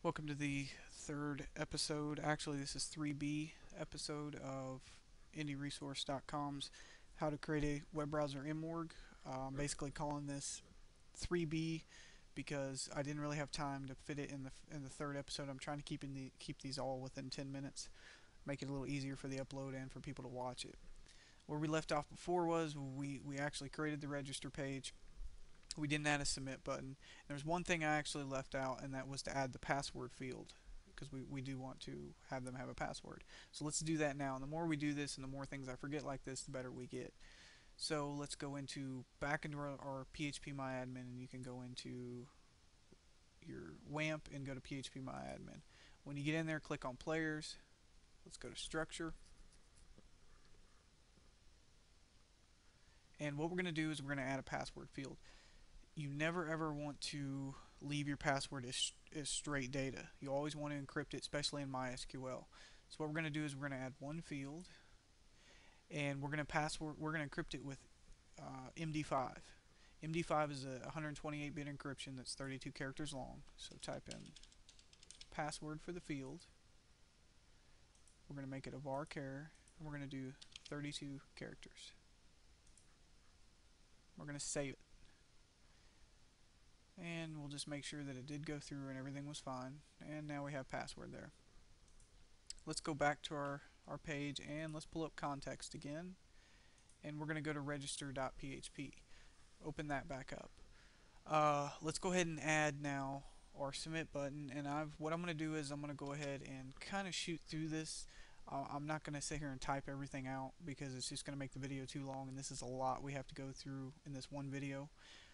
Welcome to the third episode. Actually, this is 3B episode of IndieResource.com's How to Create a Web Browser MORG. I'm basically calling this 3B because I didn't really have time to fit it in the third episode. I'm trying to keep these all within 10 minutes, make it a little easier for the upload and for people to watch it. Where we left off before was we actually created the register page. We didn't add a submit button. There's one thing I actually left out, and that was to add the password field because we do want to have them have a password. So let's do that now. And the more we do this and the more things I forget like this, the better we get. So let's go back into our PHP MyAdmin, and you can go into your WAMP and go to PHP MyAdmin. When you get in there, click on Players. Let's go to Structure. And what we're going to do is we're going to add a password field. You never ever want to leave your password as straight data. You always want to encrypt it, especially in MySQL. So what we're going to do is we're going to add one field, and we're going to encrypt it with MD5. MD5 is a 128-bit encryption that's 32 characters long. So type in password for the field. We're going to make it a varchar, and we're going to do 32 characters. We're going to save it. And we'll just make sure that it did go through and everything was fine. And now we have password there. Let's go back to our page and let's pull up context again. And we're going to go to register.php. Open that back up. Let's go ahead and add now our submit button. And what I'm going to do is I'm going to go ahead and kind of shoot through this. I'm not going to sit here and type everything out because it's just going to make the video too long, and this is a lot we have to go through in this one video.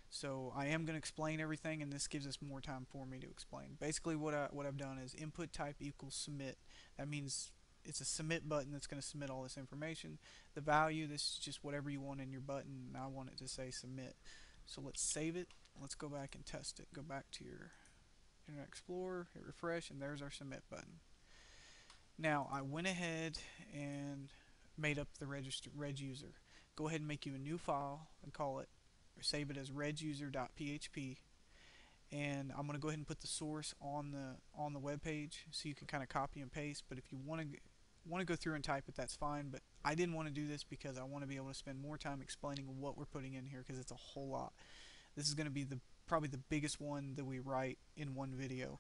So I am going to explain everything, and this gives us more time for me to explain. Basically what I've done is input type equals submit. That means it's a submit button that's going to submit all this information. The value, this is just whatever you want in your button, and I want it to say submit. So let's save it. Let's go back and test it. Go back to your Internet Explorer, hit refresh, and there's our submit button. Now I went ahead and made up the reg user. Go ahead and make you a new file and call it, or save it as reguser.php, and I'm going to go ahead and put the source on the web page so you can kind of copy and paste. But if you want to go through and type it, that's fine, but I didn't want to do this because I want to be able to spend more time explaining what we're putting in here because it's a whole lot. This is going to be probably the biggest one that we write in one video,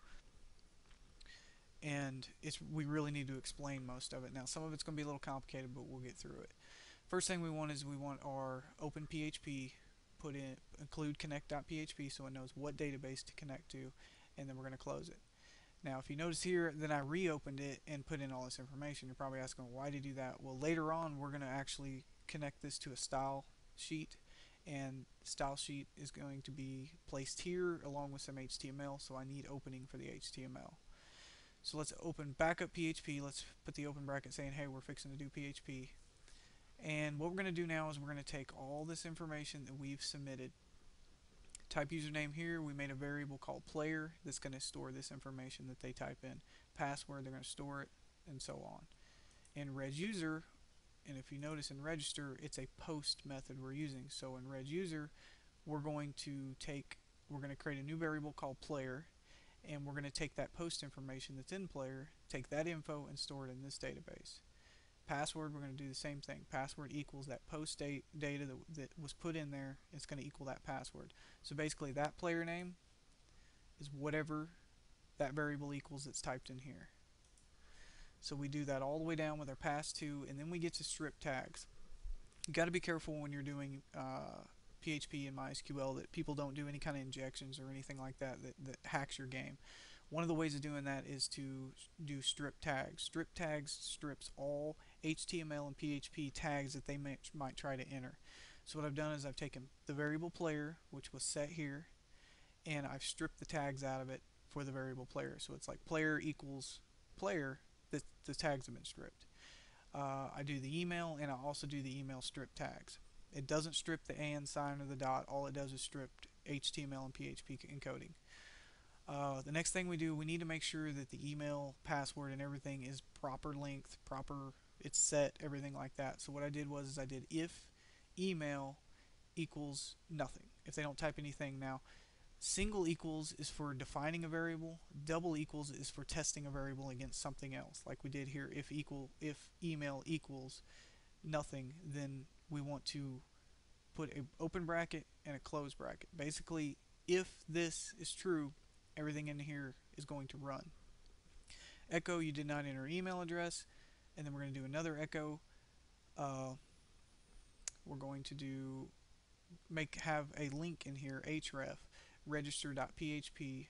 and we really need to explain most of it. Now some of it's going to be a little complicated, but we'll get through it. First thing we want is we want our OpenPHP include connect.php so it knows what database to connect to, and then we're going to close it. Now if you notice here, then I reopened it and put in all this information. You're probably asking why to do that. Well, later on we're going to actually connect this to a style sheet, and style sheet is going to be placed here along with some HTML, so I need opening for the HTML. So let's open backup PHP. Let's put the open bracket saying, hey, we're fixing to do PHP. And what we're going to do now is we're going to take all this information that we've submitted. Type username here. We made a variable called player that's going to store this information that they type in. Password, they're going to store it, and so on. In reguser, and if you notice in register, it's a post method we're using. So in reguser, we're going to create a new variable called player, and we're going to take that post information that's in player, take that info, and store it in this database. Password, we're going to do the same thing. Password equals that post data that was put in there. It's going to equal that password. So basically that player name is whatever that variable equals that's typed in here. So we do that all the way down with our pass2, and then we get to strip tags. You got to be careful when you're doing PHP and MySQL that people don't do any kind of injections or anything like that hacks your game. One of the ways of doing that is to do strip tags. Strip tags strips all HTML and PHP tags that they might try to enter. So what I've done is I've taken the variable player, which was set here, and I've stripped the tags out of it for the variable player. So it's like player equals player, the tags have been stripped. I do the email, and I also do the email strip tags. It doesn't strip the and sign or the dot. All it does is strip HTML and PHP encoding. The next thing we do, we need to make sure that the email, password, and everything is proper length, it's set, everything like that. So what I did was I did if email equals nothing. If they don't type anything now, Single equals is for defining a variable. Double equals is for testing a variable against something else, like we did here. If email equals nothing, then we want to put an open bracket and a close bracket. Basically, if this is true, everything in here is going to run. Echo, you did not enter email address, and then we're going to do another echo. We're going to have a link in here, href register.php,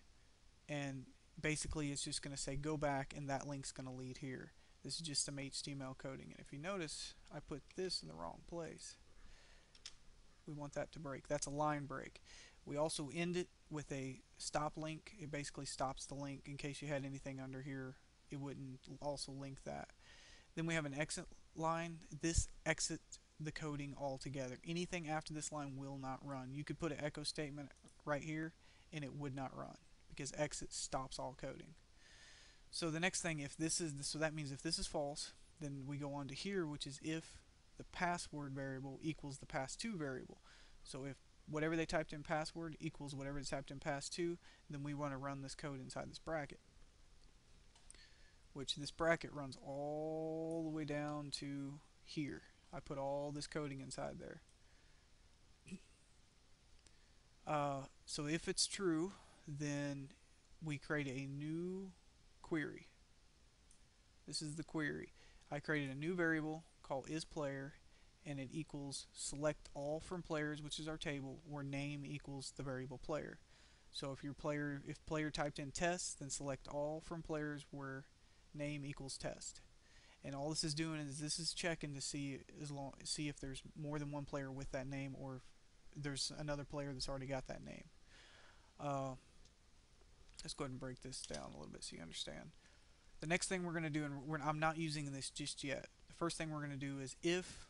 and basically it's just going to say go back, and that link's going to lead here. This is just some HTML coding, and if you notice, I put this in the wrong place. We want that to break. That's a line break. We also end it with a stop link. It basically stops the link in case you had anything under here. It wouldn't also link that. Then we have an exit line. This exits the coding altogether. Anything after this line will not run. You could put an echo statement right here and it would not run because exit stops all coding. So the next thing, so that means if this is false, then we go on to here, which is if the password variable equals the pass2 variable. So if whatever they typed in password equals whatever they typed in pass2, then we want to run this code inside this bracket, which this bracket runs all the way down to here. I put all this coding inside there. So if it's true, then we create a new query. This is the query. I created a new variable called isPlayer, and it equals select all from players, which is our table, where name equals the variable player. So if player typed in test, then select all from players where name equals test. And all this is doing is this is checking to see if there's more than one player with that name, or if there's another player that's already got that name. Let's go ahead and break this down a little bit so you understand. The next thing we're going to do, and I'm not using this just yet. The first thing we're going to do is if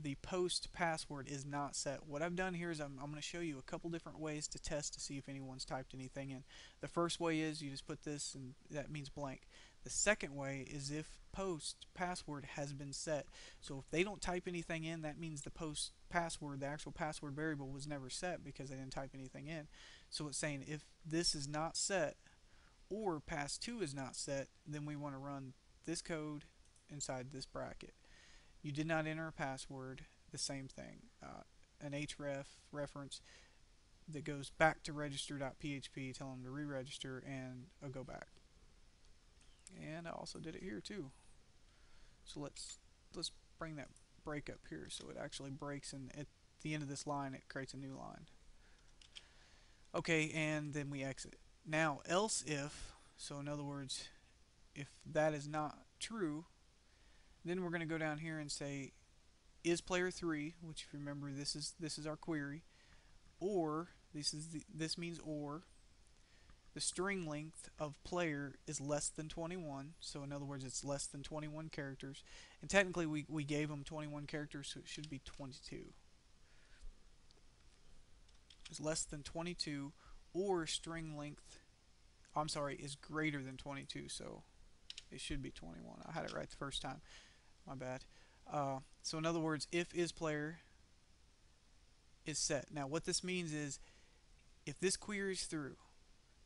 the post password is not set. What I've done here is I'm going to show you a couple different ways to test to see if anyone's typed anything in. The first way is you just put this, and that means blank. The second way is if post password has been set. So if they don't type anything in, that means the post password, the actual password variable, was never set because they didn't type anything in. So it's saying if this is not set or pass2 is not set, then we want to run this code inside this bracket. You did not enter a password, the same thing. An href reference that goes back to register.php, tell them to re-register, and a go back. And I also did it here too. So let's bring that break up here so it actually breaks, and at the end of this line it creates a new line. Okay, and then we exit. Now else if, so in other words, if that is not true, then we're going to go down here and say is player 3, which if you remember this is our query, or this means or the string length of player is less than 21. So in other words, it's less than 21 characters, and technically we gave them 21 characters, so it should be 22. It's less than 22, or string length, I'm sorry, is greater than 22, so it should be 21. I had it right the first time. My bad. So in other words, if isPlayer is set. Now what this means is if this queries through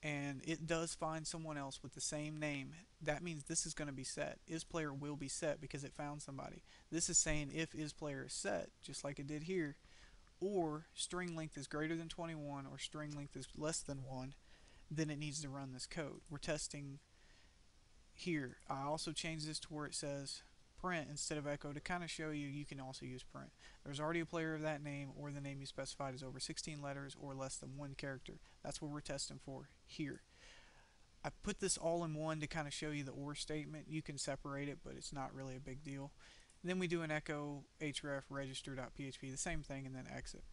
and it does find someone else with the same name, that means this is going to be set. isPlayer will be set because it found somebody. This is saying if isPlayer is set, just like it did here, or string length is greater than 21 or string length is less than 1, then it needs to run this code. We're testing here. I also changed this to where it says print instead of echo to kind of show you can also use print. There's already a player of that name, or the name you specified is over 16 letters or less than 1 character. That's what we're testing for here. I put this all in one to kind of show you the or statement. You can separate it, but it's not really a big deal. And then we do an echo href register.php, the same thing, and then exit.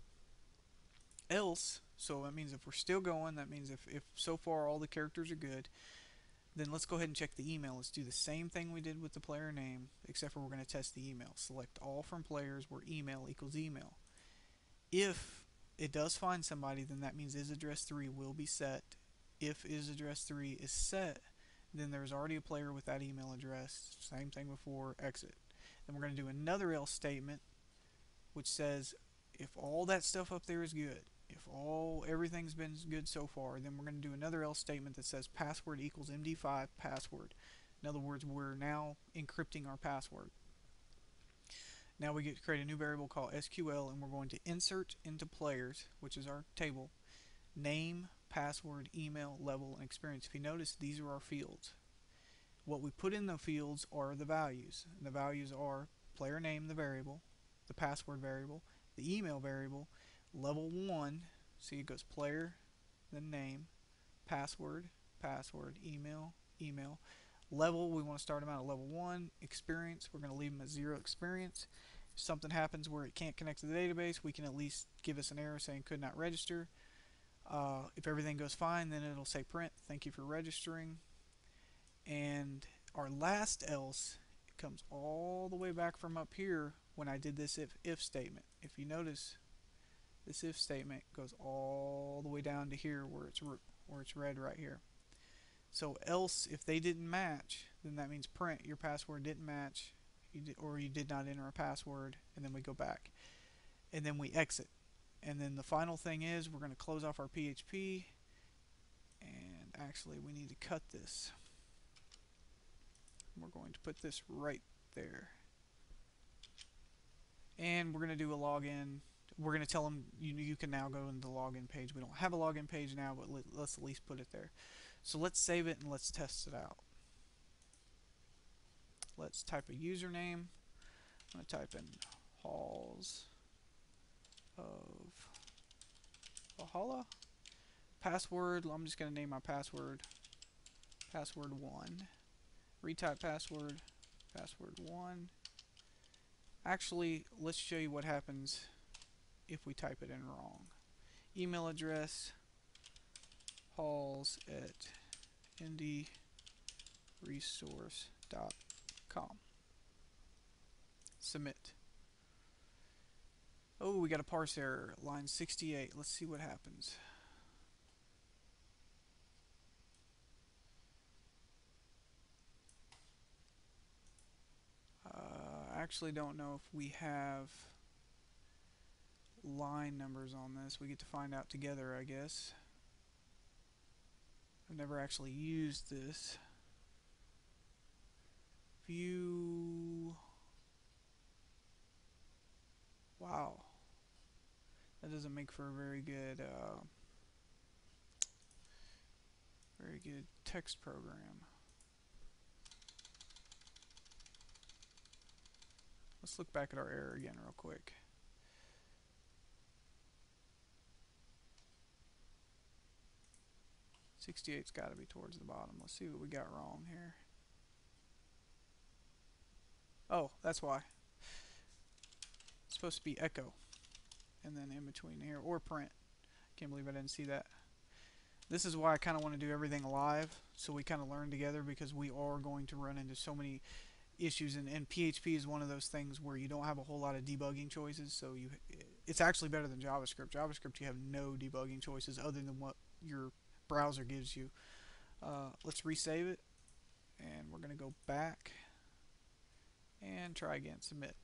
Else, so that means if we're still going, that means if so far all the characters are good, then let's go ahead and check the email. Let's do the same thing we did with the player name, except for we're going to test the email. Select all from players where email equals email. If it does find somebody, then that means isAddress3 will be set. If isAddress3 is set, then there's already a player with that email address. Same thing before, exit. Then we're going to do another else statement, which says if all that stuff up there is good, If everything's been good so far, then we're going to do another else statement that says password equals MD5 password. In other words, we're now encrypting our password. Now we get to create a new variable called SQL, and we're going to insert into players, which is our table, name, password, email, level, and experience. If you notice, these are our fields. What we put in the fields are the values. And the values are player name, the variable, the password variable, the email variable, level 1, see it goes player, then name, password, password, email, email. Level, we want to start them out at level 1. Experience, we're going to leave them at 0 experience. If something happens where it can't connect to the database, we can at least give us an error saying could not register. If everything goes fine, then it'll say print, thank you for registering. And our last else comes all the way back from up here when I did this if statement. If you notice, this if statement goes all the way down to here where it's red right here. So else, if they didn't match, then that means print your password didn't match, or you did not enter a password, and then we go back. And then we exit. And then the final thing is we're going to close off our PHP, and actually we need to cut this. We're going to put this right there. And we're going to do a login. We're going to tell them you can now go into the login page. We don't have a login page now, but let's at least put it there. So let's save it and let's test it out. Let's type a username. I'm going to type in Halls of Valhalla. Password, I'm just going to name my password password1. Retype password password1. Actually, let's show you what happens if we type it in wrong. Email address halls@indieresource.com. Submit. Oh, we got a parse error, line 68. Let's see what happens. I actually don't know if we have line numbers on this. We get to find out together, I guess. I've never actually used this. View. Wow. That doesn't make for a very good text program. Let's look back at our error again real quick. '68's got to be towards the bottom. Let's see what we got wrong here. Oh, that's why. It's supposed to be echo. And then in between here, or print. Can't believe I didn't see that. This is why I kind of want to do everything live, so we kind of learn together, because we are going to run into so many issues, and PHP is one of those things where you don't have a whole lot of debugging choices, so it's actually better than JavaScript. JavaScript, you have no debugging choices other than what your browser gives you. Let's resave it, and we're going to go back and try again. Submit.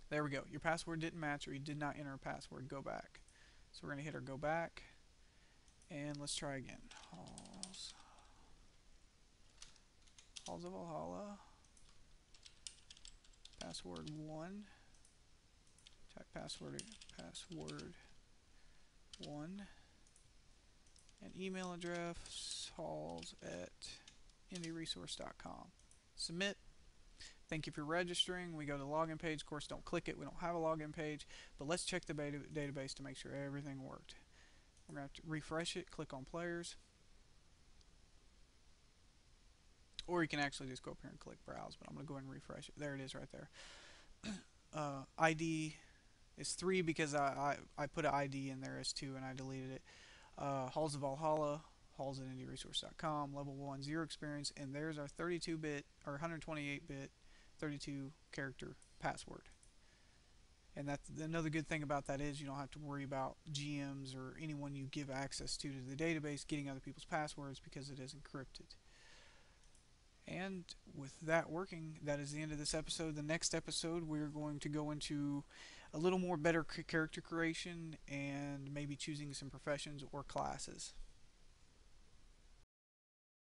There we go. Your password didn't match, or you did not enter a password. Go back. So we're going to hit our go back, and let's try again. Halls of Valhalla. Password 1. Type password 1. And email address halls@indieresource.com. Submit. Thank you for registering. We go to the login page. Of course, don't click it. We don't have a login page. But let's check the database to make sure everything worked. We're going to have to refresh it. Click on players. Or you can actually just go up here and click browse. But I'm going to go ahead and refresh it. There it is right there. ID is 3 because I put an ID in there as 2 and I deleted it. Halls of Valhalla, halls@indieresource.com, level 1, 0 experience, and there's our 32-bit or 128-bit 32 character password. And that's another good thing about that is you don't have to worry about GMs or anyone you give access to the database getting other people's passwords, because it is encrypted. And with that working, that is the end of this episode. The next episode, we're going to go into a little more better character creation and maybe choosing some professions or classes.